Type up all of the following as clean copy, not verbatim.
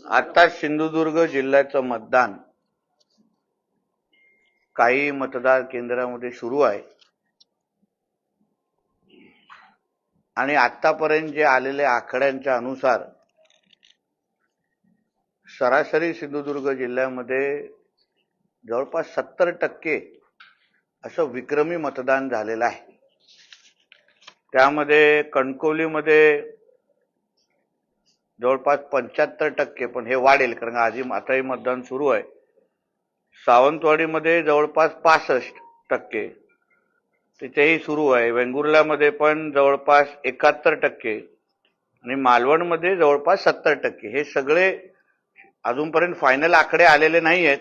आता सिंधुदुर्ग जिल्ह्याचं मतदान काही मतदार केंद्रामध्ये सुरू आहे आणि आतापर्यंत जे आलेल्या आकड्यांच्या अनुसार सरासरी सिंधुदुर्ग जिल्ह्यामध्ये जवळपास 70% असं विक्रमी मतदान झालेलं आहे। त्यामध्ये कणकवलीमध्ये जवळपास 75%, पण हे वाढेल कारण आताही मतदान सुरू आहे। सावंतवाडीमध्ये जवळपास 65%, तिथेही सुरू आहे। वेंगुर्ल्यामध्ये पण जवळपास 71% आणि मालवणमध्ये जवळपास 70%। हे सगळे अजूनपर्यंत फायनल आकडे आलेले नाही आहेत,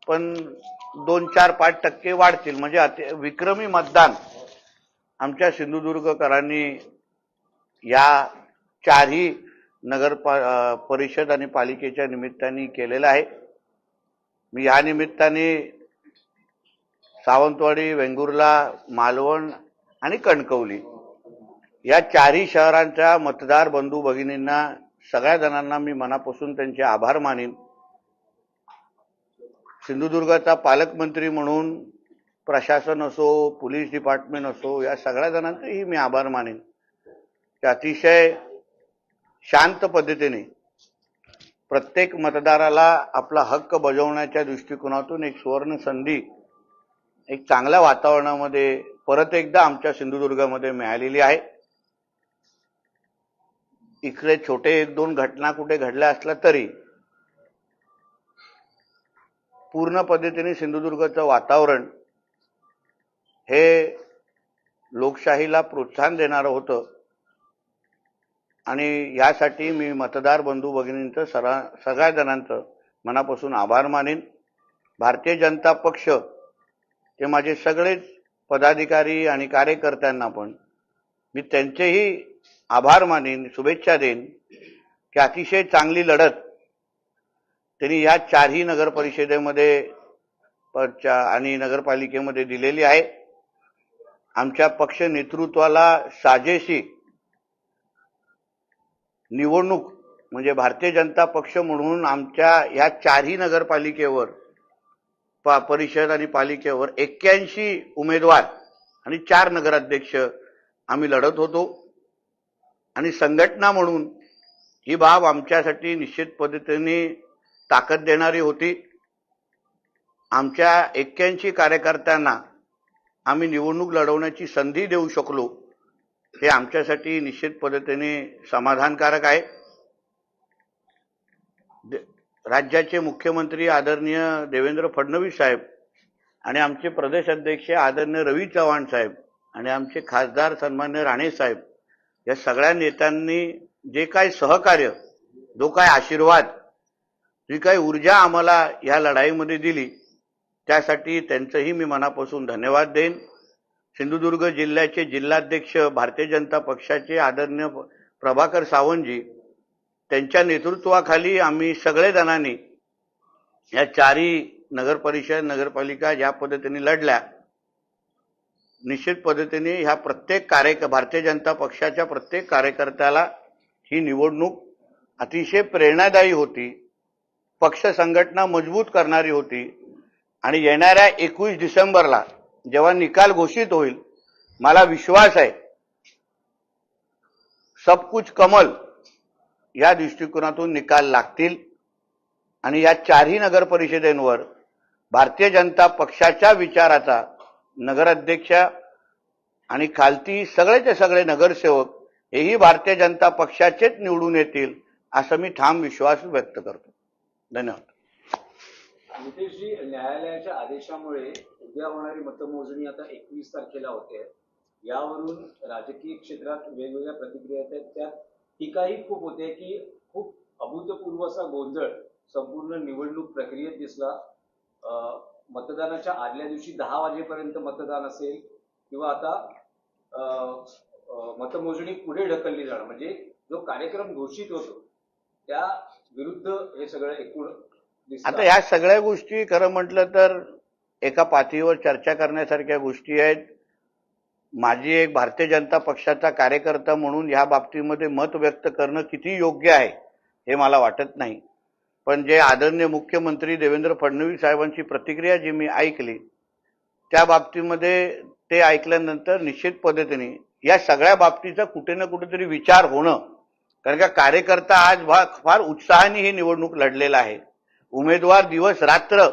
पण 2-4-5% वाढतील। म्हणजे विक्रमी मतदान आमच्या सिंधुदुर्गकरांनी या चारही नगर परिषद आणि पालिकेच्या निमित्ताने केलेलं आहे। मी या निमित्ताने सावंतवाडी, वेंगुर्ला, मालवण आणि कणकवली या चारही शहरांच्या मतदार बंधू भगिनींना, सगळ्या जणांना मी मनापासून त्यांचे आभार मानेन। सिंधुदुर्गाचा पालकमंत्री म्हणून प्रशासन असो, पोलीस डिपार्टमेंट असो, या सगळ्या जणांचेही मी आभार मानेन की अतिशय शांत पद्धतीने प्रत्येक मतदाराला आपला हक्क बजावण्याच्या दृष्टिकोनातून एक सुवर्ण संधी एक चांगल्या वातावरणामध्ये परत एकदा आमच्या सिंधुदुर्गामध्ये मिळालेली आहे। इकडे छोटे 1-2 घटना कुठे घडल्या असल्या तरी पूर्ण पद्धतीने सिंधुदुर्गाचं वातावरण हे लोकशाहीला प्रोत्साहन देणारं होतं आणि यासाठी मी मतदार बंधू भगिनींचं सगळ्या जणांचं मनापासून आभार मानेन। भारतीय जनता पक्ष ते माझे सगळेच पदाधिकारी आणि कार्यकर्त्यांना पण मी त्यांचेही आभार मानेन, शुभेच्छा देईन की अतिशय चांगली लढत त्यांनी या चारही नगर परिषदेमध्ये आणि नगरपालिकेमध्ये दिलेली आहे। आमच्या पक्ष नेतृत्वाला साजेशी निवडणूक म्हणजे भारतीय जनता पक्ष म्हणून आमच्या या चारही नगरपालिकेवर परिषद आणि पालिकेवर 81 उमेदवार आणि 4 नगराध्यक्ष आम्ही लढत होतो आणि संघटना म्हणून ही बाब आमच्यासाठी निश्चित पद्धतीने ताकद देणारी होती। आमच्या 81 कार्यकर्त्यांना आम्ही निवडणूक लढवण्याची संधी देऊ शकलो, हे आमच्यासाठी निश्चित पद्धतीने समाधानकारक आहे। राज्याचे मुख्यमंत्री आदरणीय देवेंद्र फडणवीस साहेब आणि आमचे प्रदेश अध्यक्ष आदरणीय रवी चव्हाण साहेब आणि आमचे खासदार सन्मान्य राणे साहेब या सगळ्या नेत्यांनी जे काही सहकार्य, जो काही आशीर्वाद, जी काही ऊर्जा आम्हाला या लढाईमध्ये दिली, त्यासाठी त्यांचंही मी मनापासून धन्यवाद देईन। सिंधुदुर्ग जिल्ह्याचे जिल्हाध्यक्ष भारतीय जनता पक्षाचे आदरणीय प्रभाकर सावंतजी, त्यांच्या नेतृत्वाखाली आम्ही सगळे जणांनी या चारही नगर परिषद नगरपालिका ज्या पद्धतीने लढल्या, निश्चित पद्धतीने ह्या प्रत्येक भारतीय जनता पक्षाच्या प्रत्येक कार्यकर्त्याला ही निवडणूक अतिशय प्रेरणादायी होती, पक्ष संघटना मजबूत करणारी होती आणि येणाऱ्या 21 डिसेंबरला जेव्हा निकाल घोषित होईल, मला विश्वास आहे सब कुछ कमल या दृष्टिकोनातून निकाल लागतील आणि या चारही नगर परिषदेंवर भारतीय जनता पक्षाच्या विचाराचा नगराध्यक्ष आणि खालती सगळेचे सगळे नगरसेवक हेही भारतीय जनता पक्षाचेच निवडून येतील, असा मी ठाम विश्वास व्यक्त करतो। धन्यवाद। नितेशजी, न्यायालयाच्या आदेशामुळे उद्या होणारी मतमोजणी आता 21 तारखेला होते। यावरून राजकीय क्षेत्रात वेगवेगळ्या प्रतिक्रिया आहेत, त्यात टीकाही खूप होते की खूप अभूतपूर्व असा गोंधळ संपूर्ण निवडणूक प्रक्रियेत दिसला। मतदानाच्या आदल्या दिवशी 10 वाजेपर्यंत मतदान असेल किंवा आता मतमोजणी पुढे ढकलली जाणार, म्हणजे जो कार्यक्रम घोषित होतो त्या विरुद्ध हे सगळं एकूण आता ह्या सगळ्या गोष्टी खरं म्हटलं तर एका पातळीवर चर्चा करण्यासारख्या गोष्टी आहेत। माझी एक भारतीय जनता पक्षाचा कार्यकर्ता म्हणून ह्या बाबतीमध्ये मत व्यक्त करणं किती योग्य आहे हे मला वाटत नाही. पण जे आदरणीय मुख्यमंत्री देवेंद्र फडणवीस साहेबांची प्रतिक्रिया जी मी ऐकली त्या बाबतीमध्ये ते ऐकल्यानंतर निश्चित पद्धतीने या सगळ्या बाबतीचा कुठे ना कुठेतरी विचार होणं, कारण का कार्यकर्ता आज फार उत्साहाने ही निवडणूक लढलेला आहे. उमेदवार दिवस रात्र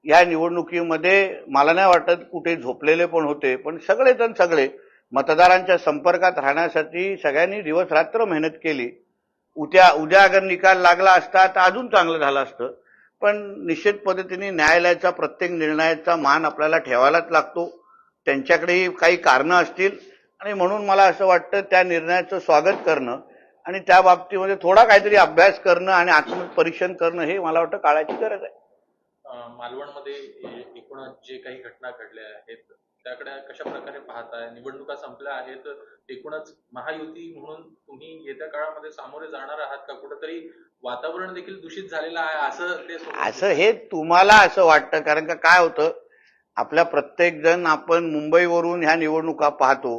या निवडणुकीमध्ये मला नाही वाटत कुठे झोपलेले पण होते, पण सगळे मतदारांच्या संपर्कात राहण्यासाठी सगळ्यांनी दिवस रात्र मेहनत केली. उद्या अगर निकाल लागला असता तर अजून चांगलं झालं असतं. पण निश्चित पद्धतीने न्यायालयाचा प्रत्येक निर्णयाचा मान आपल्याला ठेवायलाच लागतो. त्यांच्याकडेही काही कारणं असतील आणि म्हणून मला असं वाटतं त्या निर्णयाचं स्वागत करणं आणि त्या बाबतीमध्ये थोडा काहीतरी अभ्यास करणं आणि आत्मपरीक्षण करणं हे मला वाटतं काळाची गरज आहे. मालवणमध्ये एकूणच जे काही घटना घडल्या आहेत त्याकडे कशा प्रकारे पाहताय? निवडणुका संपल्या आहेत, एकूणच महायुती म्हणून तुम्ही येत्या काळामध्ये सामोरे जाणार आहात का? कुठेतरी वातावरण देखील दूषित झालेलं आहे असं हे तुम्हाला असं वाटतं, कारण का काय होतं, आपल्या प्रत्येक जण आपण मुंबईवरून ह्या निवडणुका पाहतो.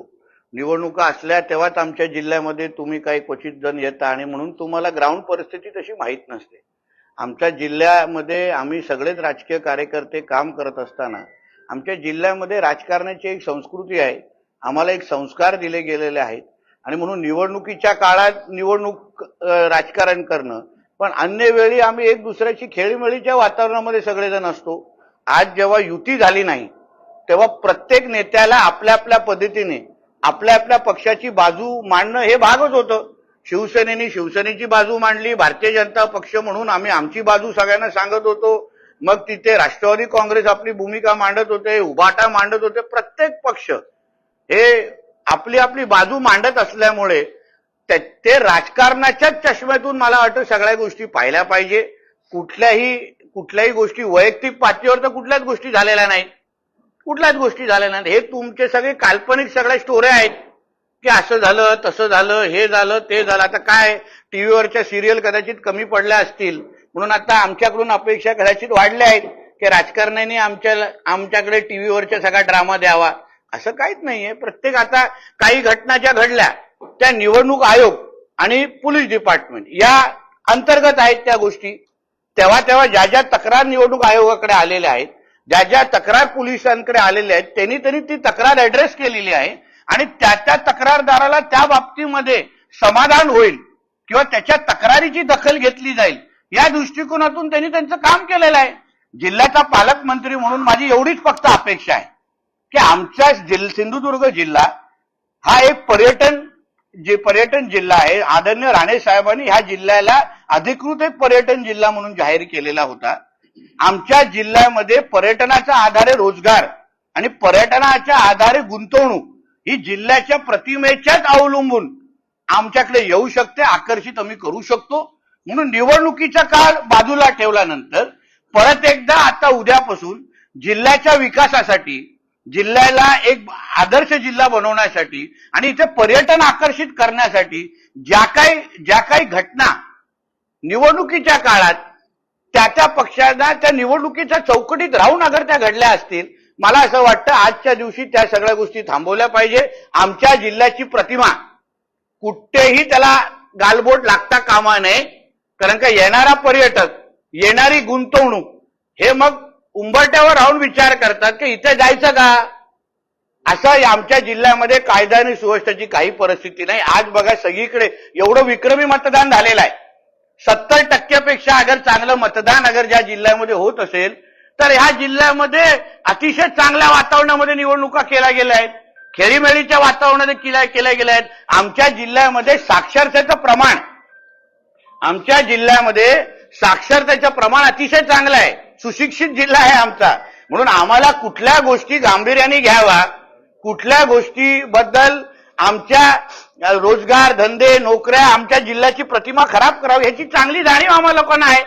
निवडणुका असल्या तेव्हाच आमच्या जिल्ह्यामध्ये तुम्ही काही क्वचित जण येता आणि म्हणून तुम्हाला ग्राउंड परिस्थिती तशी माहीत नसते. आमच्या जिल्ह्यामध्ये आम्ही सगळेच राजकीय कार्यकर्ते काम करत असताना आमच्या जिल्ह्यामध्ये राजकारणाची एक संस्कृती आहे, आम्हाला एक संस्कार दिले गेलेले आहेत आणि म्हणून निवडणुकीच्या काळात निवडणूक राजकारण करणं, पण अन्य वेळी आम्ही एक दुसऱ्याची खेळीमेळीच्या वातावरणामध्ये सगळेजण असतो. आज जेव्हा युती झाली नाही तेव्हा प्रत्येक नेत्याला आपल्या आपल्या पद्धतीने आपल्या आपल्या पक्षाची बाजू मांडणं हे भागच होतं. शिवसेनेने शिवसेनेची बाजू मांडली, भारतीय जनता पक्ष म्हणून आम्ही आमची बाजू सगळ्यांना सांगत होतो. मग तिथे राष्ट्रवादी काँग्रेस आपली भूमिका मांडत होते, उभाटा मांडत होते. प्रत्येक पक्ष हे आपली आपली बाजू मांडत असल्यामुळे ते राजकारणाच्याच चष्म्यातून मला वाटतं सगळ्या गोष्टी पाहिल्या पाहिजे. कुठल्याही गोष्टी वैयक्तिक पातळीवर तर कुठल्याच गोष्टी झालेल्या नाहीत. हे तुमचे सगळे काल्पनिक सगळ्या स्टोऱ्या आहेत की असं झालं, तसं झालं, हे झालं, ते झालं. आता काय टीव्हीवरच्या सिरियल कदाचित कमी पडल्या असतील म्हणून आता आमच्याकडून अपेक्षा कदाचित वाढल्या आहेत की राजकारण्यांनी आमच्याकडे टीव्हीवरच्या सगळा ड्रामा द्यावा. असं काहीच नाहीये. प्रत्येक आता काही घटना ज्या घडल्या त्या निवडणूक आयोग आणि पोलीस डिपार्टमेंट या अंतर्गत आहेत त्या गोष्टी. तेव्हा ज्या तक्रार निवडणूक आयोगाकडे आलेल्या आहेत, ज्या तक्रार पोलिसांकडे आलेल्या आहेत, त्यांनी ती तक्रार ऍड्रेस केलेली आहे आणि त्या तक्रारदाराला त्या बाबतीमध्ये समाधान होईल किंवा त्याच्या तक्रारीची दखल घेतली जाईल या दृष्टिकोनातून त्यांनी त्यांचं काम केलेलं आहे. जिल्ह्याचा पालकमंत्री म्हणून माझी एवढीच फक्त अपेक्षा आहे की आमचा सिंधुदुर्ग जिल्हा हा एक पर्यटन जिल्हा आहे. आदरणीय राणे साहेबांनी ह्या जिल्ह्याला अधिकृत एक पर्यटन जिल्हा म्हणून जाहीर केलेला होता. आमच्या जिल्ह्यामध्ये पर्यटनाच्या आधारे रोजगार आणि पर्यटनाच्या आधारे गुंतवणूक ही जिल्ह्याच्या प्रतिमेच्याच अवलंबून आमच्याकडे येऊ शकते, आकर्षित आम्ही करू शकतो. म्हणून निवडणुकीचा काळ बाजूला ठेवल्यानंतर परत एकदा आता उद्यापासून जिल्ह्याच्या विकासासाठी, जिल्ह्याला एक आदर्श जिल्हा बनवण्यासाठी आणि इथे पर्यटन आकर्षित करण्यासाठी ज्या काही घटना निवडणुकीच्या काळात त्या पक्षांना त्या निवडणुकीच्या चौकटीत राहून अगर त्या घडल्या असतील, मला असं वाटतं आजच्या दिवशी त्या सगळ्या गोष्टी थांबवल्या पाहिजे. आमच्या जिल्ह्याची प्रतिमा कुठेही त्याला गालबोट लागता कामा नये, कारण का येणारा पर्यटक, येणारी गुंतवणूक हे मग उंबरट्यावर राहून विचार करतात की इथे जायचं का. असं आमच्या जिल्ह्यामध्ये कायदा आणि सुव्यवस्थेची काही परिस्थिती नाही. आज बघा सगळीकडे एवढं विक्रमी मतदान झालेलं आहे. 70% अगर चांगलं मतदान अगर ज्या जिल्ह्यामध्ये होत असेल तर ह्या जिल्ह्यामध्ये अतिशय चांगल्या वातावरणामध्ये निवडणुका केल्या गेल्या आहेत, खेळीमेळीच्या वातावरणामध्ये केल्या गेल्या आहेत. आमच्या जिल्ह्यामध्ये साक्षरतेचं प्रमाण अतिशय चांगलं आहे. सुशिक्षित जिल्हा आहे आमचा. म्हणून आम्हाला कुठल्या गोष्टी गांभीर्याने घ्यावा, कुठल्या गोष्टीबद्दल आमच्या रोजगार, धंदे, नोकऱ्या, आमच्या जिल्ह्याची प्रतिमा खराब करावी ह्याची चांगली जाणीव आम्हा लोकांना आहे,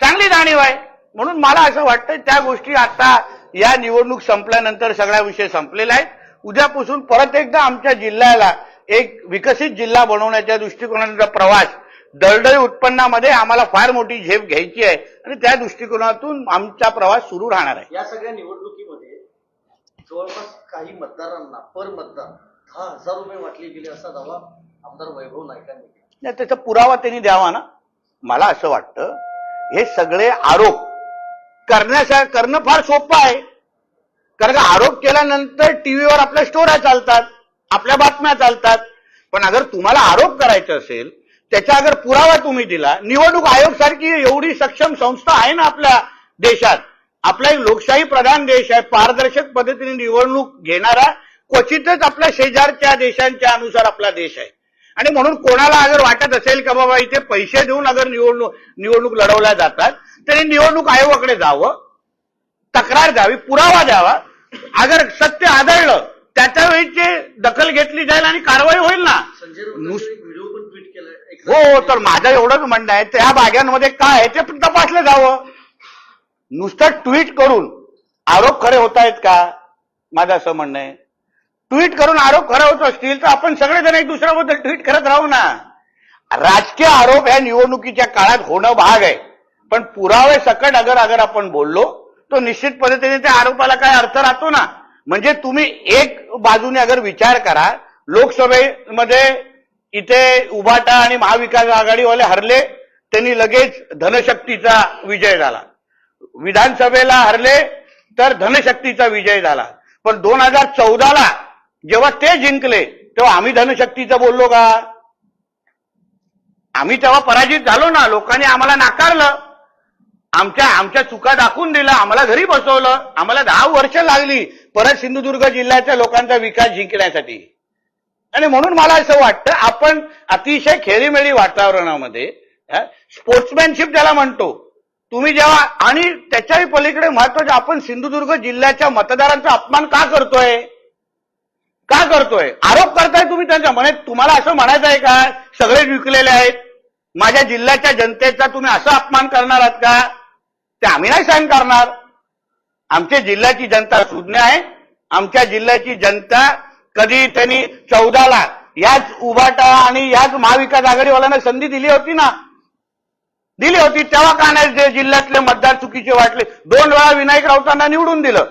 चांगली जाणीव आहे. म्हणून मला असं वाटतं त्या गोष्टी आता या निवडणूक संपल्यानंतर सगळा विषय संपलेला आहे. उद्यापासून परत एकदा आमच्या जिल्ह्याला एक विकसित जिल्हा बनवण्याच्या दृष्टिकोनाचा प्रवास, दळदळी उत्पन्नामध्ये आम्हाला फार मोठी झेप घ्यायची आहे आणि त्या दृष्टिकोनातून आमचा प्रवास सुरू राहणार आहे. या सगळ्या निवडणुकीमध्ये जवळपास काही मतदारांना पर मतदार 10,000 रुपये वाटले गेले असा दावा आमदार वैभव नाईकांनी केला. नाही, त्याचा पुरावा त्यांनी द्यावा ना. मला असं वाटतं हे सगळे आरोप करणं फार सोपं आहे. कारण का आरोप केल्यानंतर टीव्हीवर आपल्या स्टोऱ्या चालतात, आपल्या बातम्या चालतात. पण अगर तुम्हाला आरोप करायचा असेल, त्याचा अगर पुरावा तुम्ही दिला, निवडणूक आयोग सारखी एवढी सक्षम संस्था आहे ना आपल्या देशात, आपला एक लोकशाही प्रधान देश आहे, पारदर्शक पद्धतीने निवडणूक घेणारा क्वचितच आपल्या शेजारच्या देशांच्या अनुसार आपला देश आहे. आणि म्हणून कोणाला अगर वाटत असेल का बाबा इथे पैसे देऊन अगर निवडणूक लढवल्या जातात, तरी निवडणूक आयोगाकडे जावं, तक्रार द्यावी, पुरावा द्यावा. अगर सत्य आढळलं त्याच्या वेळीची दखल घेतली जाईल आणि कारवाई होईल ना. संजय राऊतांनी एक व्हिडिओ पण ट्विट केलाय. हो, तर माझं एवढंच म्हणणं आहे, त्या भाग्यांमध्ये काय आहे ते पण तपासलं जावं. नुसतं ट्विट करून आरोप खरे होत आहेत का, माझं असं म्हणणं आहे. ट्विट करून आरोप खरे होत असतील तर आपण सगळेजण एक दुसऱ्याबद्दल ट्विट करत राहू ना. राजकीय आरोप ह्या निवडणुकीच्या काळात होणं भाग आहे, पण पुरावे सकट अगर आपण बोललो तो निश्चित पद्धतीने त्या आरोपाला काय अर्थ राहतो ना. म्हणजे तुम्ही एक बाजूने अगर विचार करा, लोकसभेमध्ये इथे उभाटा आणि महाविकास आघाडीवाले हरले, त्यांनी लगेच धनशक्तीचा विजय झाला. विधानसभेला हरले तर धनशक्तीचा विजय झाला. पण 2014ला जेव्हा ते जिंकले तेव्हा आम्ही धनशक्तीचं बोललो का? आम्ही तेव्हा पराजित झालो ना. लोकांनी आम्हाला नाकारलं, आमच्या चुका दाखवून दिला, आम्हाला घरी बसवलं. आम्हाला 10 वर्ष लागली परत सिंधुदुर्ग जिल्ह्याच्या लोकांचा विकास जिंकण्यासाठी. आणि म्हणून मला असं वाटतं आपण अतिशय खेळीमेळी वातावरणामध्ये स्पोर्ट्समॅनशिप त्याला म्हणतो तुम्ही जेव्हा, आणि त्याच्याही पलीकडे महत्वाचं, आपण सिंधुदुर्ग जिल्ह्याच्या मतदारांचा अपमान का करतोय? आरोप करताय तुम्ही त्यांच्या म्हणे. तुम्हाला असं म्हणायचं आहे का सगळे विकलेले आहेत, माझ्या जिल्ह्याच्या जनतेचा तुम्ही असा अपमान करणार आहात का? ते आम्ही नाही सहन करणार. आमच्या जिल्ह्याची जनता सुज्ञ आहे. आमच्या जिल्ह्याची जनता कधी त्यांनी 14ला याच उभाटा आणि याच महाविकास आघाडीवाल्यांना संधी दिली होती ना, दिली होती. तेव्हा का नाही जिल्ह्यातले मतदार चुकीचे वाटले? 2 वेळा विनायक राऊतांना निवडून दिलं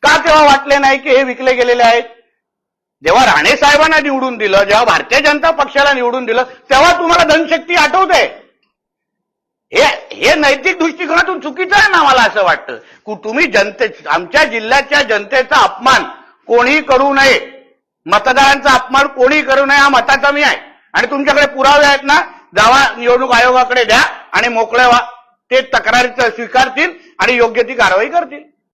का? तेव्हा वाटले नाही की हे विकले गेलेले आहेत? जेव्हा राणे साहेबांना निवडून दिलं, जेव्हा भारतीय जनता पक्षाला निवडून दिलं, तेव्हा तुम्हाला धनशक्ती आठवते? हे नैतिक दृष्टिकोनातून चुकीचं आहे ना. मला असं वाटतं तुम्ही आमच्या जिल्ह्याच्या जनतेचा अपमान कोणी करू नये, मतदारांचा अपमान कोणी करू नये, हा मताचा मी आहे. आणि तुमच्याकडे पुरावे आहेत ना, जावा निवडणूक आयोगाकडे द्या आणि मोकळे व्हा. ते तक्रारीचं स्वीकारतील आणि योग्य ती कारवाई करतील.